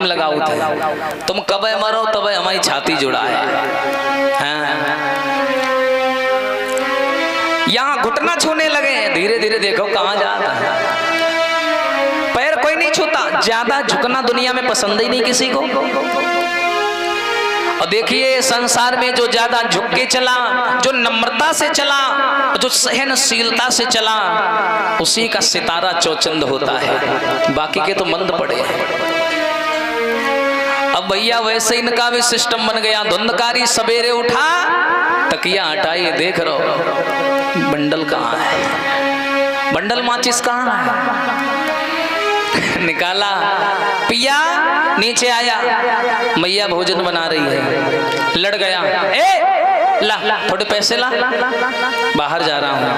लगाओ थे तुम कब मरो तब हमारी छाती जुड़ा है। यहाँ घुटना छूने लगे हैं, धीरे धीरे देखो कहाँ जाता है। पैर कोई नहीं छूता, ज्यादा झुकना दुनिया में पसंद ही नहीं किसी को। और देखिए संसार में जो ज्यादा झुक के चला, जो नम्रता से चला, जो सहनशीलता से चला, उसी का सितारा चौचंद होता है, बाकी के तो मंद पड़े हैं। अब भैया वैसे इनका भी सिस्टम बन गया। धुंधकारी सवेरे उठा, तकिया हटाइए, देख रहो बंडल कहाँ है, बंडल माचिस कहाँ है। निकाला, पिया, नीचे आया, मैया भोजन बना रही है। लड़ गया, ए ला थोड़े पैसे ला, बाहर जा रहा हूँ।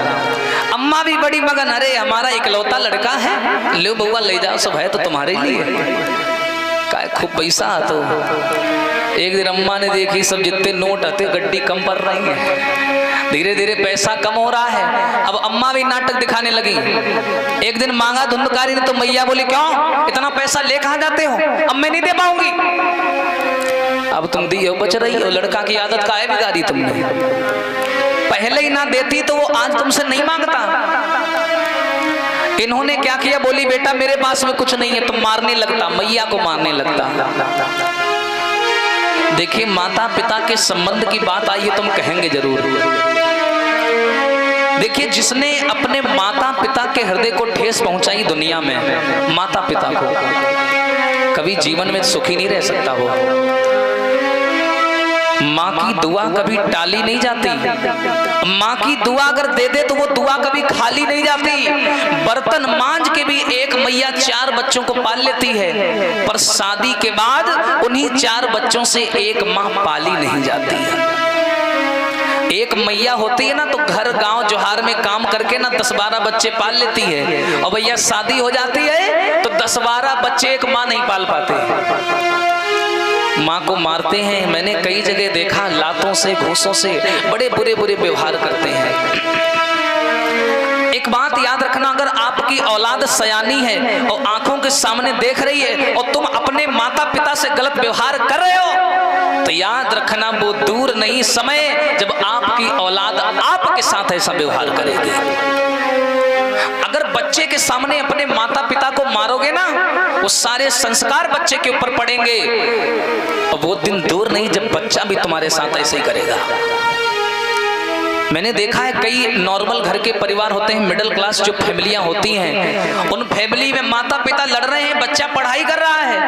अम्मा भी बड़ी मगन, अरे हमारा इकलौता लड़का है, लो बउआ ले जाओ, सब है तो तुम्हारे लिए, काय खूब पैसा। तो एक दिन अम्मा ने देखी सब जितने नोट आते गड्डी कम पड़ रही है, धीरे धीरे पैसा कम हो रहा है। अब अम्मा भी नाटक दिखाने लगी। एक दिन मांगा धुंधकारी ने, तो मैया बोली क्यों इतना पैसा ले कहाँ जाते हो, अब मैं नहीं दे पाऊंगी। अब तुम दी हो, बच रही हो, लड़का की आदत का है बिगाड़ी तुमने। पहले ही ना देती तो वो आज तुमसे नहीं मांगता। इन्होंने क्या किया, बोली बेटा मेरे पास में कुछ नहीं है, तुम मारने लगता, मैया को मारने लगता। देखिए माता पिता के संबंध की बात आई है, तुम कहेंगे जरूर। देखिए जिसने अपने माता पिता के हृदय को ठेस पहुंचाई दुनिया में, माता पिता को, कभी जीवन में सुखी नहीं रह सकता वो। माँ की दुआ कभी टाली नहीं जाती, माँ की दुआ अगर दे दे तो वो दुआ कभी खाली नहीं जाती। बर्तन मांज के भी एक मैया 4 बच्चों को पाल लेती है, पर शादी के बाद उन्हीं 4 बच्चों से एक माँ पाली नहीं जाती है। एक मैया होती है ना तो घर गांव जोहार में काम करके ना 10-12 बच्चे पाल लेती है, और भैया शादी हो जाती है तो 10-12 बच्चे एक माँ नहीं पाल पाते, माँ को मारते हैं। मैंने कई जगह देखा, लातों से घूसों से बड़े बुरे बुरे व्यवहार करते हैं। एक बात याद रखना, अगर आपकी औलाद सयानी है और आंखों के सामने देख रही है और तुम अपने माता पिता से गलत व्यवहार कर रहे हो, तो याद रखना वो दूर नहीं समय जब आपकी औलाद आपके साथ ऐसा व्यवहार करेगी। अगर बच्चे के सामने अपने माता पिता को मारोगे ना, वो सारे संस्कार बच्चे के ऊपर पड़ेंगे, और वो दिन दूर नहीं जब बच्चा भी तुम्हारे साथ ऐसे ही करेगा। मैंने देखा है कई नॉर्मल घर के परिवार होते हैं, मिडिल क्लास जो फैमिलियां होती हैं, उन फैमिली में माता पिता लड़ रहे हैं, बच्चा पढ़ाई कर रहा है,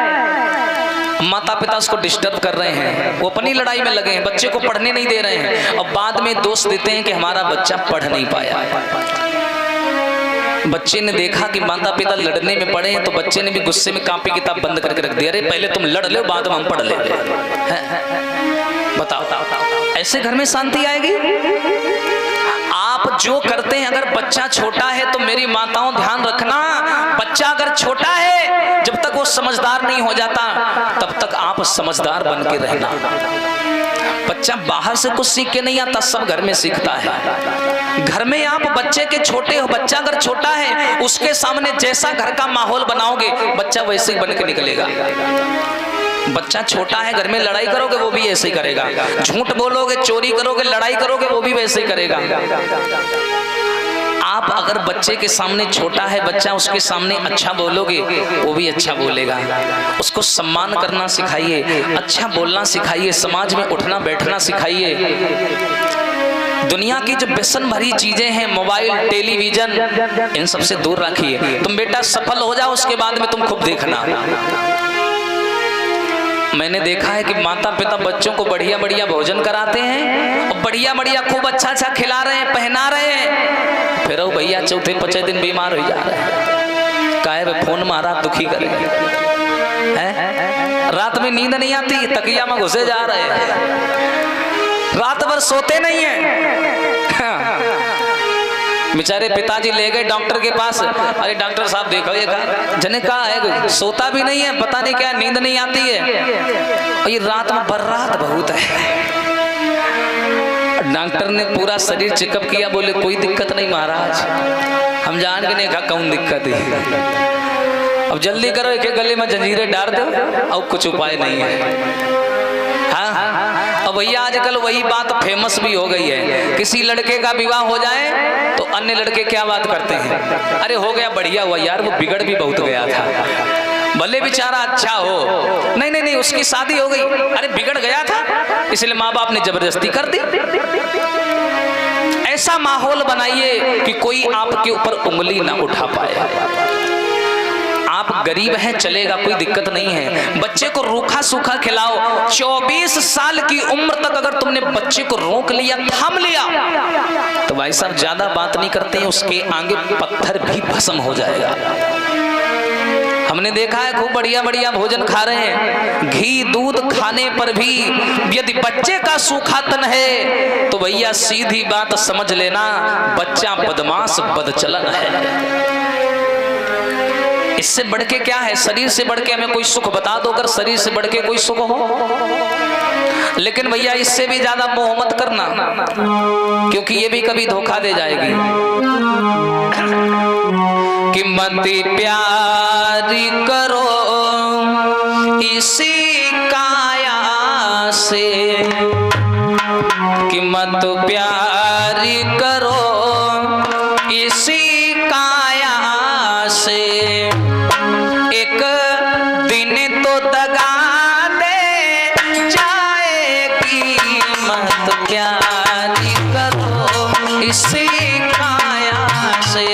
माता पिता उसको डिस्टर्ब कर रहे हैं, वो अपनी लड़ाई में लगे हैं, बच्चे को पढ़ने नहीं दे रहे हैं, और बाद में दोष देते हैं कि हमारा बच्चा पढ़ नहीं पाया। बच्चे ने देखा कि माता पिता लड़ने में पड़े हैं, तो बच्चे ने भी गुस्से में कॉपी किताब बंद करके रख दिया। अरे पहले तुम लड़ लो, बाद में हम पढ़ लेंगे। बताओ ऐसे घर में शांति आएगी? आप जो करते हैं, अगर बच्चा छोटा है तो मेरी माताओं ध्यान रखना, बच्चा अगर छोटा है, जब तक वो समझदार नहीं हो जाता तब तक आप समझदार बन के रहना। बच्चा बाहर से कुछ सीख के नहीं आता, सब घर में सीखता है। घर में आप बच्चे के छोटे हो, बच्चा अगर छोटा है उसके सामने जैसा घर का माहौल बनाओगे बच्चा वैसे ही बन के निकलेगा। बच्चा छोटा है, घर में लड़ाई करोगे वो भी ऐसे ही करेगा, झूठ बोलोगे, चोरी करोगे, लड़ाई करोगे, वो भी वैसे ही करेगा। आप अगर बच्चे के सामने छोटा है बच्चा, उसके सामने अच्छा बोलोगे वो भी अच्छा बोलेगा। उसको सम्मान करना सिखाइए, अच्छा बोलना सिखाइए, समाज में उठना बैठना सिखाइए। दुनिया की जो व्यसन भरी चीजें हैं, मोबाइल, टेलीविजन, इन सबसे दूर रखिए। तुम बेटा सफल हो जाओ, उसके बाद में तुम खूब देखना। मैंने देखा है कि माता पिता बच्चों को बढ़िया बढ़िया भोजन कराते हैं और बढ़िया बढ़िया खूब अच्छा अच्छा खिला रहे हैं, पहना रहे हैं, फिर वो भैया चौथे 5 दिन बीमार हो जा रहे हैं। काहे वे फोन मारा दुखी करे हैं? रात में नींद नहीं आती, तकिया में घुसे जा रहे हैं, रात भर सोते नहीं है। बेचारे पिताजी ले गए डॉक्टर के पास, अरे डॉक्टर साहब देखो ये जने कहा है सोता भी नहीं है, पता नहीं क्या नींद नहीं आती है, और ये रात में बर्रात बहुत है। डॉक्टर ने पूरा शरीर चेकअप किया, बोले कोई दिक्कत नहीं महाराज, हम जान के नहीं कहा कौन दिक्कत है। अब जल्दी करो, एक गले में जंजीरें डाल दो, अब कुछ उपाय नहीं है। हाँ, अब भैया आजकल वही बात फेमस भी हो गई है, किसी लड़के का विवाह हो जाए तो अन्य लड़के क्या बात करते हैं, अरे हो गया, बढ़िया हुआ यार, वो बिगड़ भी बहुत गया था, भले बेचारा अच्छा हो। नहीं नहीं नहीं, उसकी शादी हो गई, अरे बिगड़ गया था, इसलिए माँ बाप ने जबरदस्ती कर दी। ऐसा माहौल बनाइए कि कोई आपके ऊपर उंगली ना उठा पाए। आप गरीब हैं चलेगा, कोई दिक्कत नहीं है, बच्चे को रूखा सूखा खिलाओ। 24 साल की उम्र तक अगर तुमने बच्चे को रोक लिया, थाम लिया, तो भाई साहब ज्यादा बात नहीं करते हैं, उसके आगे पत्थर भी भस्म हो जाएगा। हमने देखा है खूब बढ़िया बढ़िया भोजन खा रहे हैं, घी दूध खाने पर भी यदि बच्चे का सूखा तन है तो भैया सीधी बात समझ लेना, बच्चा बदमाश बदचलन है। इससे बढ़ के क्या है, शरीर से बढ़ के हमें कोई सुख बता दो, अगर शरीर से बढ़ के कोई सुख हो। लेकिन भैया इससे भी ज्यादा मोह मत करना, क्योंकि ये भी कभी धोखा दे जाएगी। कि मत प्यारी करो इसी काया से, कि मत प्यारी करो इसी काया से, एक दिन तो दगा दे जाएगी, मत प्यारी करो इसी काया से।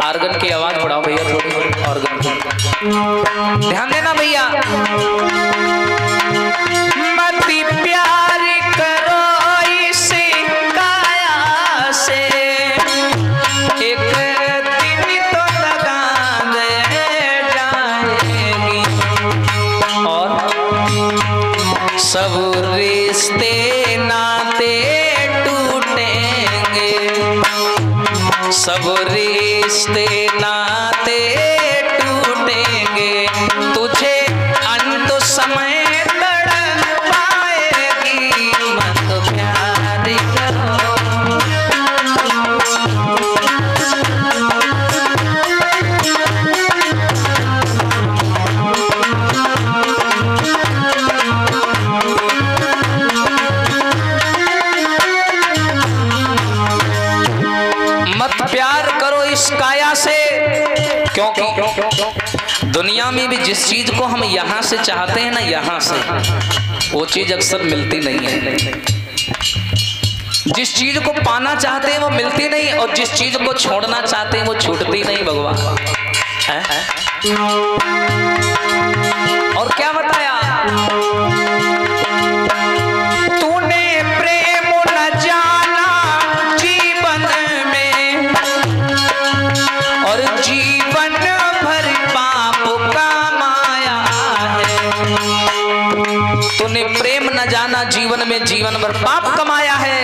आर्गन की आवाज बढ़ाओ भैया थोड़ी, ऑर्गन की ध्यान देना भैया। मती प्यार करो इसी काया से, एक दिन तो दगा दे जाएगी, और सब रिश्ते नाते टूटेंगे, सब रिश्ते नाते टूटेंगे, तुझे अंत समय तड़पाएगी, मत प्यार करो। मत प्यार करो इस काया से, क्योंकि दुनिया में भी जिस चीज को हम यहाँ से चाहते हैं ना, यहाँ से वो चीज अक्सर मिलती नहीं है। जिस चीज को पाना चाहते हैं वो मिलती नहीं, और जिस चीज को छोड़ना चाहते हैं वो छूटती नहीं। भगवान और क्या बताया, तूने प्रेम न जाना जीवन में, और जीवन भर पाप कमाया है। तूने प्रेम न जाना जीवन में, जीवन भर पाप कमाया है।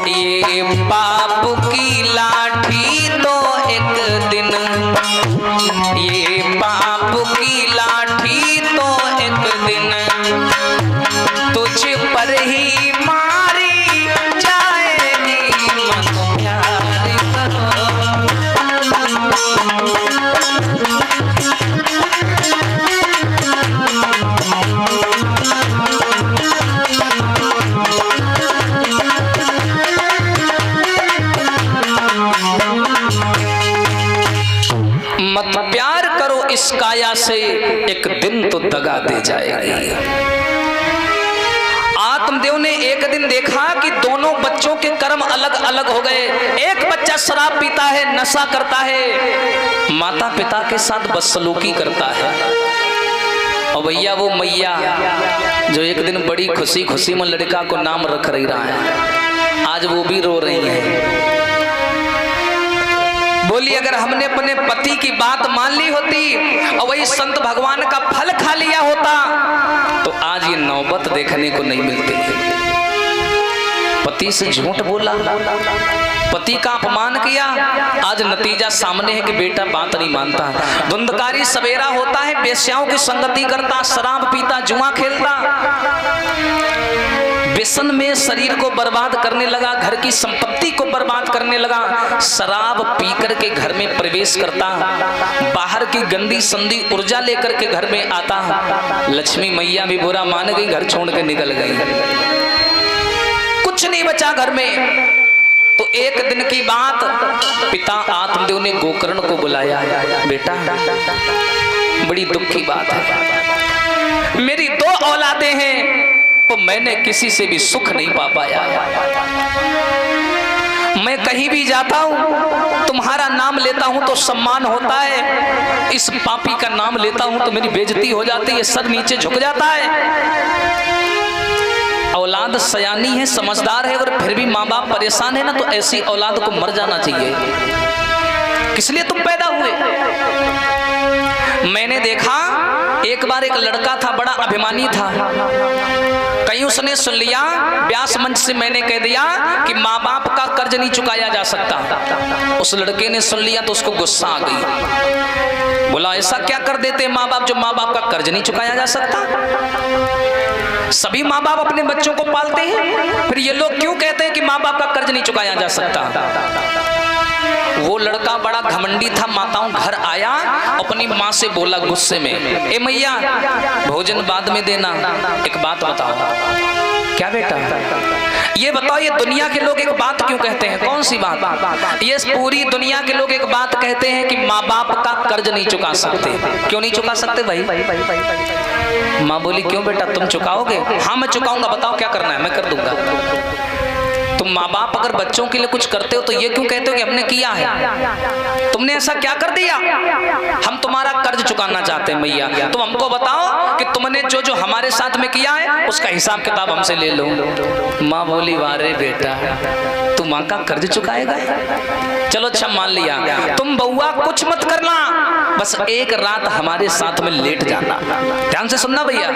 ये पाप की लाठी तो एक दिन, ये पाप की लाठी तो एक दिन तुझ पर ही मारी जाएगी, मत प्यार करो। मत प्यार करो इस काया से, एक दिन तो दगा दे जाएगी। आत्मदेव ने एक दिन देखा कि दोनों बच्चों के कर्म अलग अलग हो गए। एक बच्चा शराब पीता है, नशा करता है, माता पिता के साथ बदसलूकी करता है, और भैया वो मैया जो एक दिन बड़ी खुशी खुशी में लड़का को नाम रख रही रहा है, आज वो भी रो रही है। बोली अगर हमने अपने पति की बात मान ली होती और वही संत भगवान का फल खा लिया होता तो आज ये नौबत देखने को नहीं मिलती। पति से झूठ बोला, पति का अपमान किया, आज नतीजा सामने है कि बेटा बात नहीं मानता। धुंधकारी सवेरा होता है, बेश्याओं की संगति करता, शराब पीता, जुआ खेलता, व्यसन में शरीर को बर्बाद करने लगा, घर की संपत्ति को बर्बाद करने लगा, शराब पीकर के घर में प्रवेश करता, बाहर की गंदी संदी ऊर्जा लेकर के घर में आता। लक्ष्मी मैया भी बुरा मान गई, घर छोड़ के निकल गई, कुछ नहीं बचा घर में। तो एक दिन की बात, पिता आत्मदेव ने गोकर्ण को बुलाया, बेटा बड़ी दुख की बात है, मेरी 2 औलादें हैं तो मैंने किसी से भी सुख नहीं पा पाया। मैं कहीं भी जाता हूं, तुम्हारा नाम लेता हूं तो सम्मान होता है, इस पापी का नाम लेता हूं तो मेरी बेइज्जती हो जाती है, सर नीचे झुक जाता है। औलाद सयानी है, समझदार है, और फिर भी माँ बाप परेशान है ना, तो ऐसी औलाद को मर जाना चाहिए। किस लिए तुम पैदा हुए? मैंने देखा एक बार एक लड़का था, बड़ा अभिमानी था, कहीं उसने सुन लिया, व्यास मंच से मैंने कह दिया कि माँ बाप का कर्ज नहीं चुकाया जा सकता। उस लड़के ने सुन लिया तो उसको गुस्सा आ गई, बोला ऐसा क्या कर देते माँ बाप जो माँ बाप का कर्ज नहीं चुकाया जा सकता? सभी माँ बाप अपने बच्चों को पालते हैं, फिर ये लोग क्यों कहते हैं कि माँ बाप का कर्ज नहीं चुकाया जा सकता? वो लड़का बड़ा घमंडी था, माताओं घर आया, अपनी माँ से बोला गुस्से में, ए मैया भोजन बाद में देना, एक बात बताओ। क्या बेटा? ये बताओ, ये दुनिया के लोग एक बात क्यों कहते हैं? कौन सी बात? ये पूरी दुनिया के लोग एक बात कहते हैं कि माँ बाप का कर्ज नहीं चुका सकते। क्यों नहीं चुका सकते भाई? माँ बोली क्यों बेटा, तुम चुकाओगे? हाँ मैं चुकाऊंगा, बताओ क्या करना है, मैं कर दूंगा। तुम माँ बाप अगर बच्चों के लिए कुछ करते हो तो ये क्यों कहते हो कि हमने किया है? तुमने ऐसा क्या कर दिया? हम तुम्हारा कर्ज चुकाना चाहते हैं मैया, तुम हमको बताओ कि तुमने जो जो हमारे साथ में किया है उसका हिसाब किताब हमसे ले लो। माँ बोली वारे बेटा, तू माँ का कर्ज चुकाएगा? चलो अच्छा मान लिया, तुम बउआ कुछ मत करना, बस एक रात हमारे साथ में लेट जाना। ध्यान से सुनना भैया।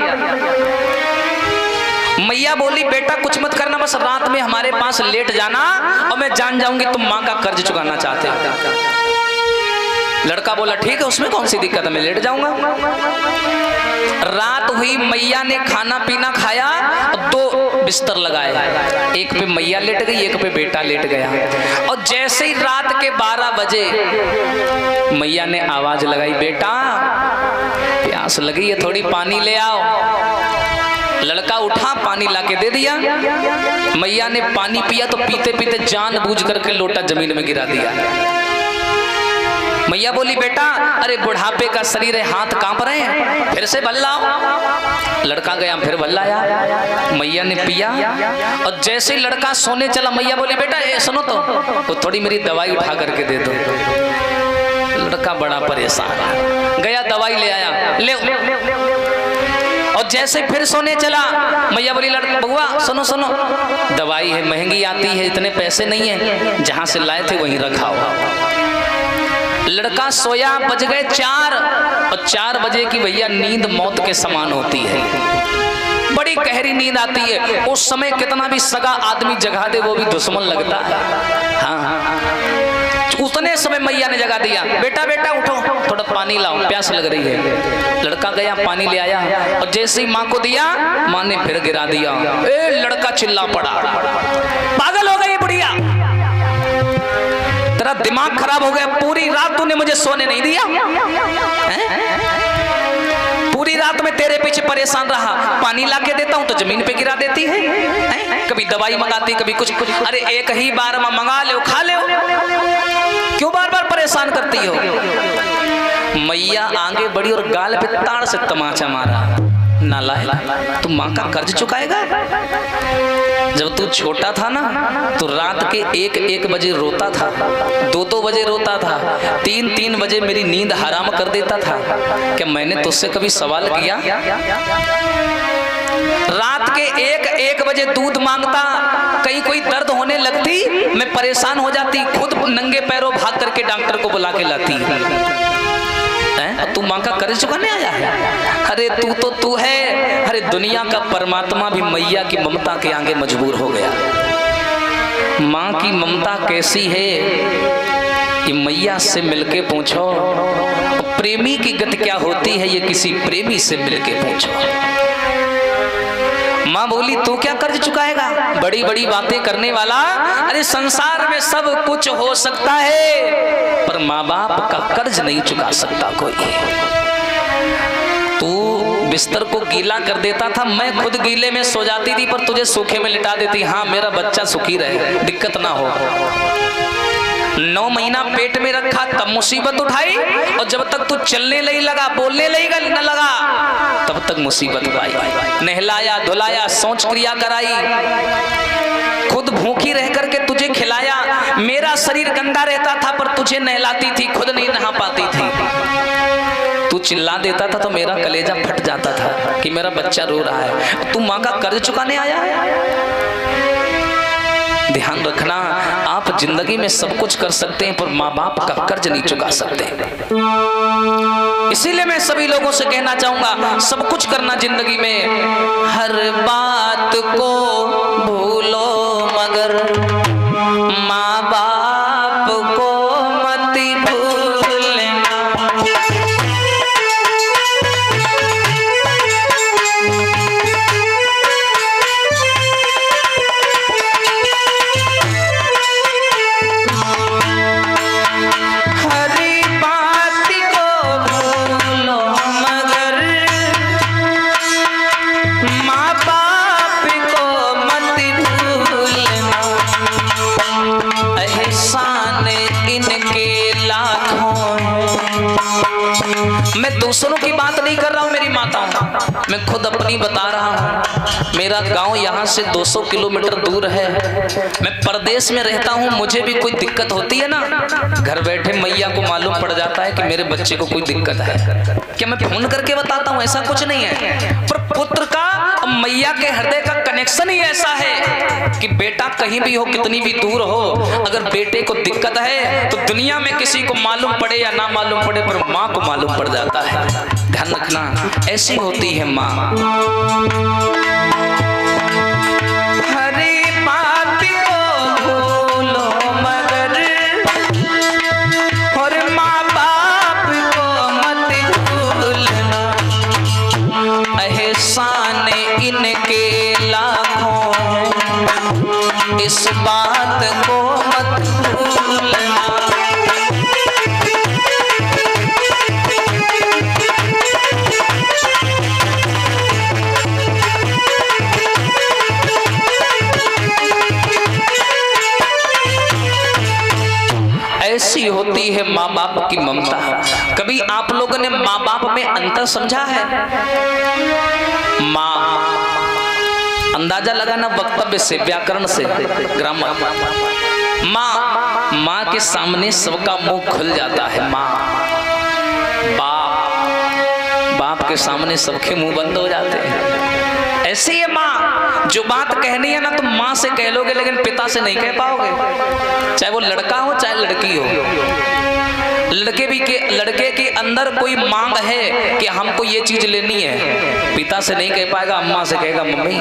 मैया बोली बेटा कुछ मत करना, बस रात में हमारे पास लेट जाना और मैं जान जाऊंगी तुम माँ का कर्ज चुकाना चाहते हो। लड़का बोला ठीक है, उसमें कौन सी दिक्कत है, मैं लेट जाऊंगा। रात हुई, मैया ने खाना पीना खाया, 2 बिस्तर लगाए, एक पे मैया लेट गई, एक पे बेटा लेट गया। और जैसे ही रात के 12 बजे मैया ने आवाज लगाई, बेटा प्यास लगी है, थोड़ी पानी ले आओ। लड़का उठा, पानी लाके दे दिया। मैया ने पानी पिया तो पीते पीते जानबूझ करके लोटा जमीन में गिरा दिया। मैया बोली बेटा अरे बुढ़ापे का शरीर है, हाथ कांप रहे हैं, फिर से भल्ला। लड़का गया, फिर भल्लाया, मैया ने पिया। और जैसे ही लड़का सोने चला, मैया बोली बेटा ये सुनो तो थोड़ी मेरी दवाई उठा करके दे दो। लड़का बड़ा परेशान, गया दवाई ले आया, ले। और जैसे फिर सोने चला, मैया बोली लड़का बउआ सुनो सुनो, दवाई है महंगी आती है, इतने पैसे नहीं है, जहां से लाए थे वहीं रखाओ। लड़का सोया, बज गए 4 और 4 बजे की भैया नींद मौत के समान होती है, बड़ी गहरी नींद आती है। उस समय कितना भी सगा आदमी जगा दे वो भी दुश्मन लगता है। हाँ, उतने समय मैया ने जगा दिया, बेटा बेटा उठो, थोड़ा पानी लाओ, प्यास लग रही है। लड़का गया, पानी ले आया और जैसे ही माँ को दिया, माँ ने फिर गिरा दिया। लड़का चिल्ला पड़ा, पागल हो गई बुढ़िया, तेरा दिमाग खराब हो गया, पूरी रात तूने मुझे सोने नहीं दिया, पूरी रात में तेरे पीछे परेशान रहा, पानी लाके देता हूं तो जमीन पे गिरा देती है, कभी दवाई मंगाती कभी कुछ। अरे एक ही बार में मंगा लो, खा लो, क्यों बार बार परेशान करती हो? मैया आगे बढ़ी और गाल पे ताड़ से तमाचा मारा, नालायक, तू माँ का कर्ज चुकाएगा? जब तू छोटा था ना तो रात के 1-1 बजे रोता था, 2-2 बजे रोता था, 3-3 बजे मेरी नींद हराम कर देता था। क्या मैंने तुझसे कभी सवाल किया? रात के 1-1 बजे दूध मांगता, कहीं कोई दर्द होने लगती, मैं परेशान हो जाती, खुद नंगे पैरों भाग करके डॉक्टर को बुला के लाती। तू माँ का कर्ज चुकाने आया है? अरे तू है, अरे दुनिया का परमात्मा भी मैया की ममता के आगे मजबूर हो गया। माँ की ममता कैसी है ये मैया से मिलके पूछो। प्रेमी की गति क्या होती है ये किसी प्रेमी से मिलके पूछो। माँ बोली तू क्या कर्ज चुकाएगा, बड़ी बड़ी बातें करने वाला। अरे संसार में सब कुछ हो सकता है पर माँ बाप का कर्ज नहीं चुका सकता कोई। तू बिस्तर को गीला कर देता था, मैं खुद गीले में सो जाती थी पर तुझे सूखे में लिटा देती। हाँ मेरा बच्चा सुखी रहे, दिक्कत ना हो। 9 महीना पेट में रखा तब मुसीबत उठाई, और जब तक तू चलने नहीं लगा, बोलने नहीं लगा, तब तक मुसीबत आई। नहलाया धुलाया, शौच क्रिया कराई, खुद भूखी रह करके तुझे खिलाया। मेरा शरीर गंदा रहता था पर तुझे नहलाती थी, खुद नहीं नहा पाती थी। तू चिल्ला देता था तो मेरा कलेजा फट जाता था कि मेरा बच्चा रो रहा है। तू माँ का कर्ज चुकाने आया है। ध्यान रखना, आप जिंदगी में सब कुछ कर सकते हैं पर माँ बाप का कर्ज नहीं चुका सकते। इसीलिए मैं सभी लोगों से कहना चाहूंगा, सब कुछ करना जिंदगी में, हर बात को भूलो मगर माँ बाप को मत भूलना। मैं दूसरों की बात नहीं कर रहा हूँ मेरी माताओं, मैं खुद अपनी बता रहा हूँ। मेरा गांव यहाँ से 200 किलोमीटर दूर है। मैं परदेश में रहता हूँ, मुझे भी कोई दिक्कत होती है ना, घर बैठे मैया को मालूम पड़ जाता है कि मेरे बच्चे को कोई दिक्कत है। क्या मैं फोन करके बताता हूँ? ऐसा कुछ नहीं है। पर पुत्र का मैया के हृदय का कनेक्शन ही ऐसा है कि बेटा कहीं भी हो, कितनी भी दूर हो, अगर बेटे को दिक्कत है तो दुनिया में किसी को मालूम पड़े या ना मालूम पड़े पर माँ को मालूम पड़ जाता है। ध्यान रखना, ऐसी होती है माँ। हरे बात को भूलो मगर और माँ बाप को मत भूलना। एहसान इनके लाखों हैं, इस बात को मत भूलना। ऐसी होती है माँ बाप की ममता। कभी आप लोगों ने माँ बाप में अंतर समझा है? माँ, अंदाजा लगाना वक्तव्य से, व्याकरण से, ग्रामर। माँ के सामने सबका मुंह खुल जाता है। माँ, बाप के सामने सबके मुंह बंद हो जाते हैं। ऐसी है माँ, जो बात कहनी है ना तुम माँ से कह लोगे लेकिन पिता से नहीं कह पाओगे। चाहे वो लड़का हो चाहे लड़की हो। लड़के के अंदर कोई मांग है कि हमको ये चीज लेनी है, पिता से नहीं कह पाएगा, अम्मा से कहेगा मम्मी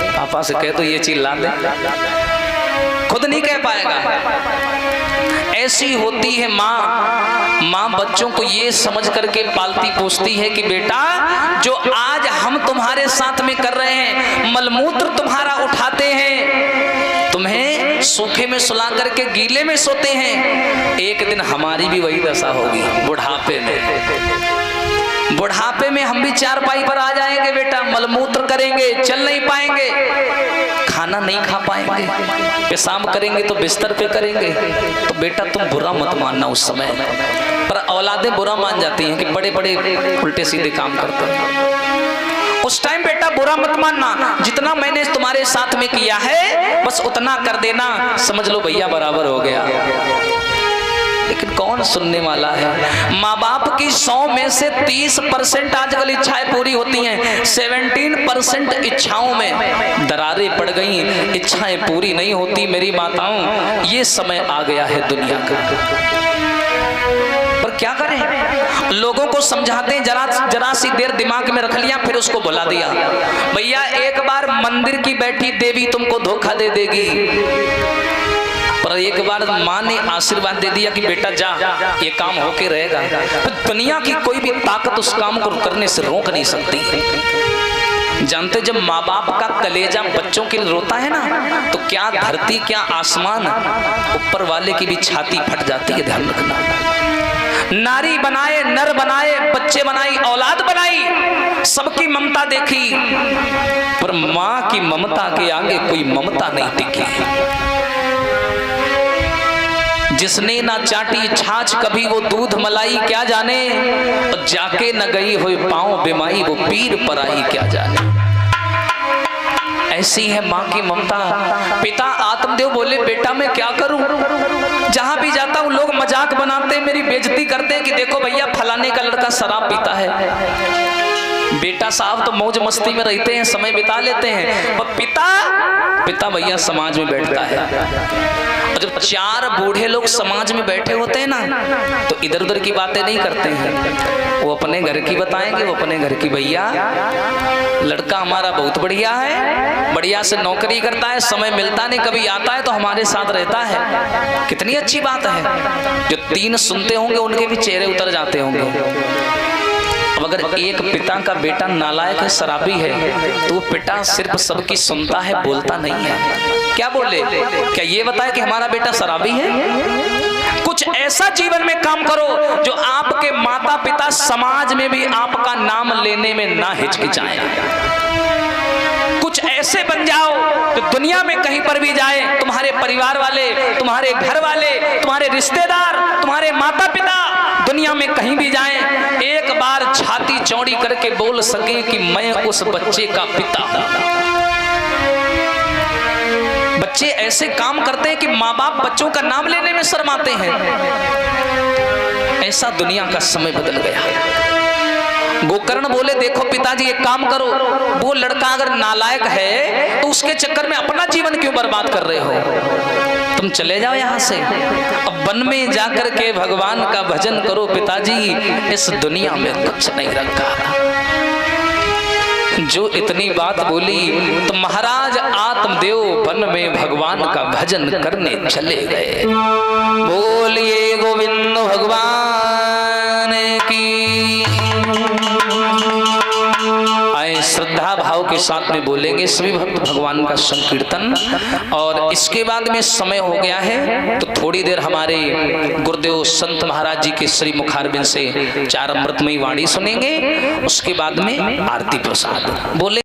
पापा से कहे तो ये चीज ला दे, खुद नहीं कह पाएगा। ऐसी होती है माँ बच्चों को ये समझ करके पालती पोसती है कि बेटा जो आज हम तुम्हारे साथ में कर रहे हैं, मलमूत्र तुम्हारा उठाते हैं, तुम्हें सूखे में सुला करके गीले में सोते हैं, एक दिन हमारी भी वही दशा होगी बुढ़ापे में। बुढ़ापे में हम भी चारपाई पर आ जाएंगे बेटा, मलमूत्र करेंगे, चल नहीं पाएंगे, खाना नहीं खा पाएंगे, पेशाब करेंगे तो बिस्तर पे करेंगे। तो बेटा तुम बुरा मत मानना उस समय। पर औलादें बुरा मान जाती हैं कि बड़े बड़े उल्टे सीधे काम करते हैं। उस टाइम बेटा बुरा मत मानना, जितना मैंने तुम्हारे साथ में किया है बस उतना कर देना, समझ लो भैया बराबर हो गया। लेकिन कौन सुनने वाला है? माँ बाप की 100 में से 30% आजकल इच्छाएं पूरी होती हैं, 17% इच्छाओं में दरारें पड़ गई, इच्छाएं पूरी नहीं होती। मेरी माताओं, ये समय आ गया है दुनिया का। पर क्या करें, लोगों को समझाते हैं, जरा सी देर दिमाग में रख लिया फिर उसको भुला दिया। भैया एक बार मंदिर की बैठी देवी तुमको धोखा दे देगी, पर एक बार माँ ने आशीर्वाद दे दिया कि बेटा जा, ये काम होके रहेगा, तो दुनिया की कोई भी ताकत उस काम को करने से रोक नहीं सकती। जानते जब माँ बाप का कलेजा बच्चों के लिए रोता है ना, तो क्या धरती क्या आसमान, ऊपर वाले की भी छाती फट जाती है। ध्यान रखना, नारी बनाए, नर बनाए, बच्चे बनाई, औलाद बनाई, सबकी ममता देखी, पर माँ की ममता के आगे कोई ममता नहीं टिकी। जिसने ना चाटी छाछ कभी वो दूध मलाई क्या जाने, और जाके न गई हो पाँव बिमाई वो पीर पराई क्या जाने। ऐसी है माँ की ममता। पिता आत्मदेव बोले बेटा मैं क्या करूं, जहां भी जाता हूं लोग मजाक बनाते हैं, मेरी बेइज्जती करते हैं कि देखो भैया फलाने का लड़का शराब पीता है। बेटा साहब तो मौज मस्ती में रहते हैं, समय बिता लेते हैं, और पिता भैया समाज में बैठता है। और जब चार बूढ़े लोग समाज में बैठे होते हैं ना, तो इधर उधर की बातें नहीं करते हैं, वो अपने घर की बताएंगे। वो अपने घर की, भैया लड़का हमारा बहुत बढ़िया है, बढ़िया से नौकरी करता है, समय मिलता नहीं, कभी आता है तो हमारे साथ रहता है। कितनी अच्छी बात है। जो तीन सुनते होंगे उनके भी चेहरे उतर जाते होंगे। अब अगर एक पिता का बेटा नालायक है, शराबी है, तो वो पिता सिर्फ सबकी सुनता है, बोलता नहीं है। क्या बोले, क्या ये बताए कि हमारा बेटा शराबी है? कुछ ऐसा जीवन में काम करो जो आपके माता पिता समाज में भी आपका नाम लेने में ना हिचकिचाएं। कुछ ऐसे बन जाओ तो दुनिया में कहीं पर भी जाए, तुम्हारे परिवार वाले, तुम्हारे घर वाले, तुम्हारे रिश्तेदार, तुम्हारे माता पिता दुनिया में कहीं भी जाएं, एक बार छाती चौड़ी करके बोल सके कि मैं उस बच्चे का पिता हूं। बच्चे ऐसे काम करते हैं कि माँ बाप बच्चों का नाम लेने में शर्माते हैं। ऐसा दुनिया का समय बदल गया। गोकर्ण बोले देखो पिताजी एक काम करो, वो लड़का अगर नालायक है तो उसके चक्कर में अपना जीवन क्यों बर्बाद कर रहे हो, तुम चले जाओ यहाँ से, अब वन में जाकर के भगवान का भजन करो। पिताजी इस दुनिया में कुछ नहीं रखा। जो इतनी बात बोली तो महाराज आत्मदेव वन में भगवान का भजन करने चले गए। बोलिए गोविंद भगवान की। आए श्रद्धा भाव के साथ में बोलेंगे सभी भक्त भगवान का संकीर्तन। और इसके बाद में समय हो गया है तो थोड़ी देर हमारे गुरुदेव संत महाराज जी के श्री मुखारबिंद से 4 अमृतमयी वाणी सुनेंगे। उसके बाद में आरती प्रसाद बोले।